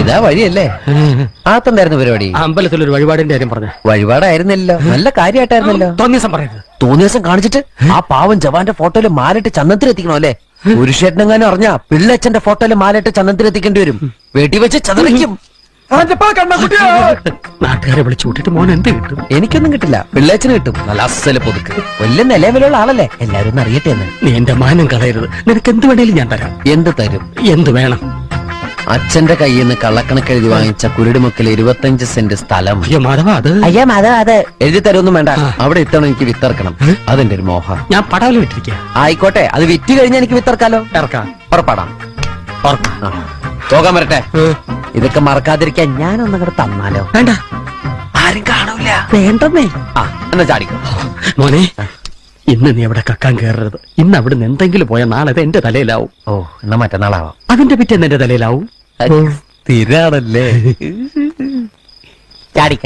ഇതാ വഴിയല്ലേ? ആത്തെന്തായിരുന്നു പരിപാടി? അമ്പലത്തിൽ ഒരു വഴിപാടിന്റെ കാര്യം പറഞ്ഞു. വഴിപാടായിരുന്നല്ലോ, നല്ല കാര്യമായിട്ടായിരുന്നല്ലോ. തോന്നിയ പറയരുത്. തോന്നിയ ദിവസം കാണിച്ചിട്ട് ആ പാവം ജവാന്റെ ഫോട്ടോയില് മാലിട്ട് ചന്ദനത്തിലെത്തിക്കണോ അല്ലേ? പുരുഷേട്ടനെങ്ങാനും അറിഞ്ഞാ പിള്ളച്ചന്റെ ഫോട്ടോയില് മാലിട്ട് ചന്ദനത്തിലെത്തിക്കേണ്ടി വരും. വെടിവെച്ച് ചതറിക്കും. നാട്ടുകാരെ വിളിച്ചു കൂട്ടിട്ട് മോൻ എന്ത് കിട്ടും? എനിക്കൊന്നും കിട്ടില്ല, പിള്ളേച്ചന് കിട്ടും. നല്ല അസല് പുതുക്ക്, വലിയ നിലവിലുള്ള ആളല്ലേ, എല്ലാരും ഒന്ന് അറിയട്ടെ എന്ന്. നീ എന്റെ മാനം കളയരുത്. നിനക്ക് എന്ത് വേണേലും ഞാൻ തരാം. എന്ത് തരും? എന്ത് വേണം? അച്ഛന്റെ കയ്യിൽ നിന്ന് കള്ളക്കണക്ക് എഴുതി വാങ്ങിച്ച കുരുടിമുക്കിൽ 25 സെന്റ് സ്ഥലം. അയ്യോ മാധവ, അത് അയ്യോ അത് എഴുതി തരൊന്നും വേണ്ട. അവിടെ ഇത്തവണ എനിക്ക് വിത്തറക്കണം, അതെന്റെ ഒരു മോഹം. ഞാൻ പടവല് വിട്ടിരിക്കുക. ആയിക്കോട്ടെ, അത് വിറ്റ് കഴിഞ്ഞാൽ എനിക്ക് വിത്തറക്കാലോ. ഇറക്കാം. ഉറപ്പാടാം. പോകാൻ വരട്ടെ. ഇതൊക്കെ മറക്കാതിരിക്കാൻ ഞാനൊന്നും കൂടെ തന്നാലോ? വേണ്ട, ആരും കാണൂല. വേണ്ടെന്നേ. എന്നാ ചാടിക്കോ മോനെ. ഇന്ന് നീ അവിടെ കക്കാൻ കയറരുത്. ഇന്ന് അവിടുന്ന് എന്തെങ്കിലും പോയാൽ നാളെ അത് എന്റെ തലയിലാവും. ഓ, എന്നാ മറ്റന്നാളാവാം. അതിന്റെ പിറ്റേന്ന് എന്റെ തലയിലാവും. സ്ഥിരാണല്ലേ? ചാടിക്ക.